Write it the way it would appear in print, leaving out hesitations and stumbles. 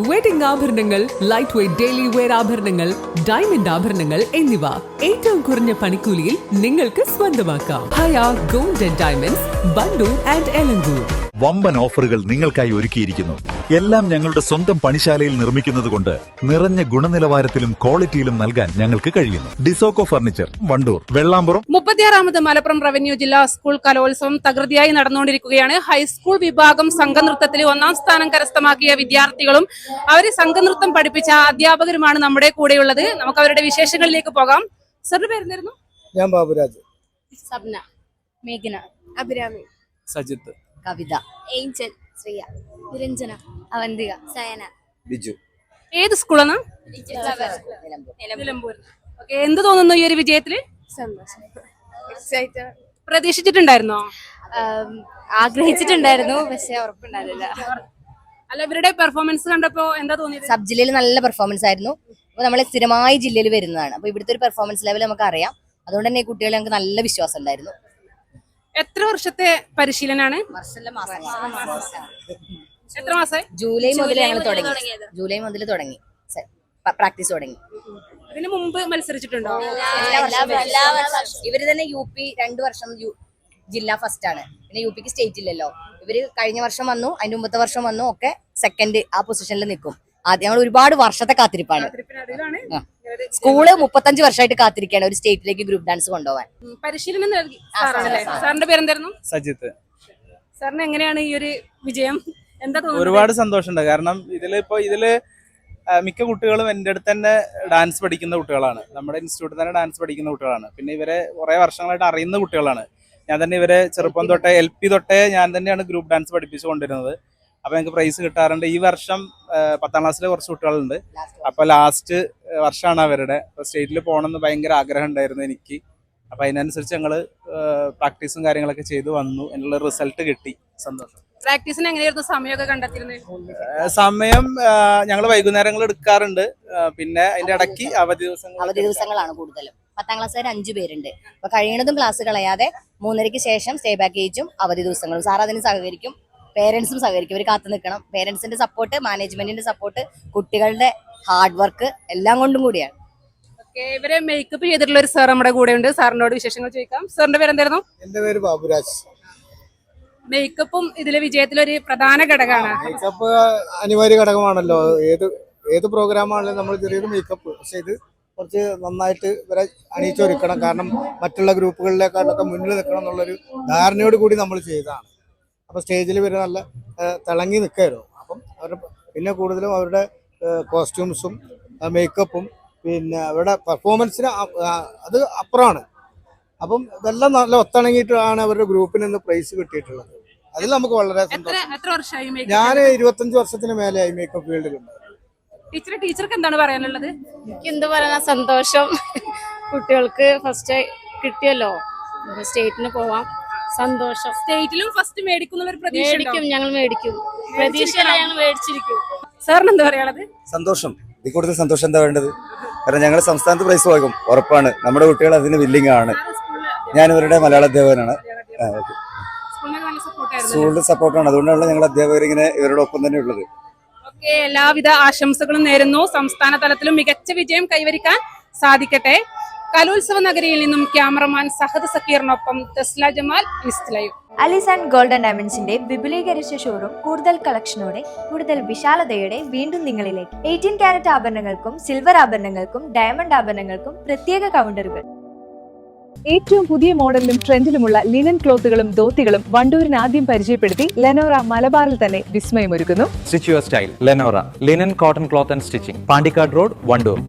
Wedding ആഭരണങ്ങൾ, light weight daily wear ആഭരണങ്ങൾ, diamond ആഭരണങ്ങൾ എന്നിവ ഏറ്റവും കുറഞ്ഞ പണിക്കൂലിയിൽ നിങ്ങൾക്ക് സ്വന്തമാക്കാം. Haya gold and diamonds, Bandur and Elankur. വമ്പൻ ഓഫറുകൾ നിങ്ങൾക്കായി ഒരുക്കിയിരിക്കുന്നു. എല്ലാം ഞങ്ങളുടെ സ്വന്തം പണിശാലയിൽ നിർമ്മിക്കുന്നത് കൊണ്ട് നിറഞ്ഞ ഗുണനിലവാരത്തിലും ക്വാളിറ്റിയിലും നൽകാൻ ഞങ്ങൾക്ക് കഴിയുന്നു. ഡിസോക്കോ ഫർണിച്ചർ, വണ്ടൂർ, വെള്ളാമ്പുറം. 36ാമത് മലപ്പുറം റവന്യൂ ജില്ലാ സ്കൂൾ കലോത്സവം തകൃതിയായി നടന്നുകൊണ്ടിരിക്കുകയാണ്. ഹൈസ്കൂൾ വിഭാഗം സംഘനൃത്തത്തിൽ 1ാം സ്ഥാനം കരസ്ഥമാക്കിയ വിദ്യാർത്ഥികളും അവരെ സംഘനൃത്തം പഠിപ്പിച്ച അധ്യാപകരുമാണ് നമ്മുടെ കൂടെയുള്ളത്. നമുക്ക് അവരുടെ വിശേഷങ്ങളിലേക്ക് പോകാം. സാറിന്റെ പേരെന്തായിരുന്നു? ഞാൻ ബാബുരാജ്. സബ്ന, മേഘന, അഭിരാമി, സജിത്ത്, കവിത, ഏഞ്ചൽ, ശ്രീയ, നിരഞ്ജന, അവന്തിക, സയന. ബിജു. ഏത് സ്കൂളാണ്? നിലമ്പൂർ. ഓക്കെ, എന്ത് തോന്നുന്നു ഈ ഒരു വിജയത്തില്? സന്തോഷം, എക്സൈറ്റഡ്. പ്രതീക്ഷിച്ചിട്ടുണ്ടായിരുന്നോ? ആഗ്രഹിച്ചിട്ടുണ്ടായിരുന്നു, പക്ഷെ ഉറപ്പുണ്ടായിരുന്നില്ല. അല്ല, ഇവരുടെ പെർഫോമൻസ് കണ്ടപ്പോ എന്താ തോന്നിയത്? സബ് ജില്ലയിൽ നല്ല പെർഫോമൻസ് ആയിരുന്നു. അപ്പൊ നമ്മളെ സ്ഥിരമായി ജില്ലയിൽ വരുന്നതാണ്. അപ്പൊ ഇവിടുത്തെ ഒരു പെർഫോമൻസ് ലെവൽ നമുക്ക് അറിയാം. അതുകൊണ്ട് തന്നെ ഈ കുട്ടികളെ ഞങ്ങൾക്ക് നല്ല വിശ്വാസം ഉണ്ടായിരുന്നു. എത്ര വർഷത്തെ പരിശീലനാണ്? എത്ര മാസമായി? ജൂലൈ മുതൽ ഞങ്ങൾ തുടങ്ങി. ജൂലൈ മുതൽ തുടങ്ങി പ്രാക്ടീസ് തുടങ്ങി. ഇതിനു മുമ്പ് മത്സരിച്ചിട്ടുണ്ടോ? ഇവര് തന്നെ UP 2 വർഷം ജില്ലാ ഫസ്റ്റ് ആണ്. പിന്നെ UPക്ക് സ്റ്റേറ്റ് ഇല്ലല്ലോ. ഇവര് കഴിഞ്ഞ വർഷം വന്നു, അതിന്റെ മുമ്പത്തെ വർഷം വന്നു, ഒക്കെ സെക്കൻഡ് ആ പൊസിഷനിൽ നിൽക്കും. ആദ്യം ഞങ്ങൾ ഒരുപാട് വർഷത്തെ കാത്തിരിപ്പാണ്. സ്കൂള് 35 വർഷമായിട്ട് കാത്തിരിക്കുകയാണ് ഒരു സ്റ്റേറ്റിലേക്ക് ഗ്രൂപ്പ് ഡാൻസ് കൊണ്ടുപോകാൻ. പരിശീലനം നൽകി സാറാണല്ലേ? സാറിന്റെ പേരെന്തായിരുന്നു? സജിത്ത്. സാറിന് എങ്ങനെയാണ് ഈ ഒരു വിജയം? എന്താ തോന്നുന്നത്? ഒരുപാട് സന്തോഷമുണ്ട്. കാരണം ഇതില് മിക്ക കുട്ടികളും എൻ്റെ അടുത്ത് തന്നെ ഡാൻസ് പഠിക്കുന്ന കുട്ടികളാണ്. നമ്മുടെ ഇൻസ്റ്റിറ്റ്യൂട്ടിൽ തന്നെ ഡാൻസ് പഠിക്കുന്ന കുട്ടികളാണ്. പിന്നെ ഇവരെ കുറെ വർഷങ്ങളായിട്ട് അറിയുന്ന കുട്ടികളാണ്. ഞാൻ തന്നെ ഇവരെ ചെറുപ്പം തൊട്ടേ LP തൊട്ടേ ഞാൻ തന്നെയാണ് ഗ്രൂപ്പ് ഡാൻസ് പഠിപ്പിച്ചു കൊണ്ടിരുന്നത്. അപ്പൊ ഞങ്ങൾക്ക് പ്രൈസ് കിട്ടാറുണ്ട്. ഈ വർഷം 10ാം ക്ലാസ്സിലെ കുറച്ച് കുട്ടികളുണ്ട്. അപ്പൊ ലാസ്റ്റ് വർഷമാണ് അവരുടെ. സ്റ്റേറ്റിൽ പോകണമെന്ന് ഭയങ്കര ആഗ്രഹം ഉണ്ടായിരുന്നു എനിക്ക്. അപ്പൊ അതിനനുസരിച്ച് ഞങ്ങള് പ്രാക്ടീസും കാര്യങ്ങളൊക്കെ ചെയ്തു വന്നു. അതിനുള്ള റിസൾട്ട് കിട്ടി. സന്തോഷം. പ്രാക്ടീസിന് എങ്ങനെയായിരുന്നു സമയമൊക്കെ കണ്ടെത്തിയിരുന്നത്? സമയം ഞങ്ങൾ വൈകുന്നേരങ്ങൾ എടുക്കാറുണ്ട്. പിന്നെ അതിന്റെ ഇടയ്ക്ക് അവധി ദിവസങ്ങളാണ് കൂടുതലും. 10ാം ക്ലാസ്സുകാർ 5 പേരുണ്ട്. അപ്പൊ കഴിയുന്നതും ക്ലാസ് കളയാതെ 3:30 ശേഷം സ്റ്റേ പാക്കേജും അവധി ദിവസങ്ങളും. സാർ അതിന് സഹകരിക്കും, പേരൻസും സഹകരിക്കും. ഇവർ കാത്തു നിൽക്കണം. പേരൻസിന്റെ സപ്പോർട്ട്, മാനേജ്മെന്റിന്റെ സപ്പോർട്ട്, കുട്ടികളുടെ ഹാർഡ് വർക്ക് എല്ലാം കൊണ്ടും കൂടിയാണ്. ഇവരെ മേക്കപ്പ് ചെയ്തിട്ടുള്ള ഒരു സാർ നമ്മുടെ കൂടെ ഉണ്ട്. സാറിനോട് വിശേഷങ്ങൾ ചോദിക്കാം. സാറിന്റെ പേരെന്തായിരുന്നു? എന്റെ പേര് ബാബുരാജ്. മേക്കപ്പും ഇതിലെ വിജയത്തിലൊരു പ്രധാന ഘടകമാണ്. മേക്കപ്പ് അനിവാര്യ ഘടകമാണല്ലോ. ഏത് പ്രോഗ്രാമാണെങ്കിലും നമ്മൾ ചെറിയൊരു മേക്കപ്പ്. പക്ഷെ ഇത് കുറച്ച് നന്നായിട്ട് ഇവരെ അണിയിച്ചൊരുക്കണം. കാരണം മറ്റുള്ള ഗ്രൂപ്പുകളിലേക്കാളൊക്കെ മുന്നിൽ നിൽക്കണം എന്നുള്ളൊരു ധാരണയോട് കൂടി നമ്മൾ ചെയ്തതാണ്. അപ്പോൾ സ്റ്റേജിൽ ഇവർ നല്ല തിളങ്ങി നിൽക്കുമായിരുന്നു. അപ്പം അവരുടെ പിന്നെ കൂടുതലും അവരുടെ കോസ്റ്റ്യൂംസും മേക്കപ്പും പിന്നെ അവരുടെ പെർഫോമൻസിന് അത് അപ്പുറമാണ്. അപ്പം ഇതെല്ലാം നല്ല ഒത്തിണങ്ങിയിട്ടാണ് അവരുടെ ഗ്രൂപ്പിന് ഇന്ന് പ്രൈസ് കിട്ടിയിട്ടുള്ളത്. അതിൽ നമുക്ക് വളരെ സന്തോഷം. ഞാൻ 25 വർഷത്തിന് മേലെയായി മേക്കപ്പ് ഫീൽഡിലുണ്ട്. ടീച്ചർക്ക് എന്താണ് പറയാനുള്ളത്? എനിക്ക് എന്ത് പറയാനാ, സന്തോഷം. കുട്ടികൾക്ക് ഫസ്റ്റ് കിട്ടിയല്ലോ, സ്റ്റേറ്റിന് പോവാം. സന്തോഷം. സ്റ്റേറ്റിലും ഫസ്റ്റ് മേടിക്കുന്നുള്ളൊരു പ്രതീക്ഷ ഞങ്ങൾ മേടിക്കും. പ്രതീക്ഷയല്ല, ഞങ്ങൾ മേടിച്ചിരിക്കും. സാറിന് എന്താ പറയാനുള്ളത്? സന്തോഷം. ഇതിൽ കൂടുതൽ സന്തോഷം എന്താ വേണ്ടത്? കാരണം ഞങ്ങൾ സംസ്ഥാനത്ത് പ്രൈസ് വാങ്ങും, ഉറപ്പാണ്. നമ്മുടെ കുട്ടികൾ അതിന് വില്ലിംഗ് ആണ്. ഞാൻ ഇവരുടെ മലയാള അധ്യാപകനാണ്. സ്കൂളിന്റെ സപ്പോർട്ടാണ്. അതുകൊണ്ടാണ് ഞങ്ങൾ അധ്യാപകർ ഇങ്ങനെ ഇവരോടൊപ്പം തന്നെ ഉള്ളത്. എല്ലാവിധ ആശംസകളും നേരുന്നു. സംസ്ഥാന തലത്തിലും മികച്ച വിജയം കൈവരിക്കാൻ സാധിക്കട്ടെ. കലോത്സവ നഗരിയിൽ നിന്നും ക്യാമറമാൻ സഹദ് സക്കീറിനൊപ്പം Thasla Jamal, East Live. Alis and gold and ഡയമണ്ട്സിന്റെ വിപുലീകരിച്ച ഷോറൂം കൂടുതൽ കളക്ഷനോടെ, കൂടുതൽ വിശാലതയോടെ വീണ്ടും നിങ്ങളിലേക്ക്. 18 കാരറ്റ് ആഭരണങ്ങൾക്കും സിൽവർ ആഭരണങ്ങൾക്കും ഡയമണ്ട് ആഭരണങ്ങൾക്കും പ്രത്യേക കൗണ്ടറുകൾ. ഏറ്റവും പുതിയ മോഡലിലും ട്രെൻഡിലുമുള്ള ലിനൻ ക്ലോത്തുകളും ധോത്തികളും വണ്ടൂരിന് ആദ്യം പരിചയപ്പെടുത്തി ലെനോറ മലബാറിൽ തന്നെ വിസ്മയമൊരുക്കുന്നു. Stitch your style Lenora linen cotton cloth and stitching, Pandikkad road, Wandoor.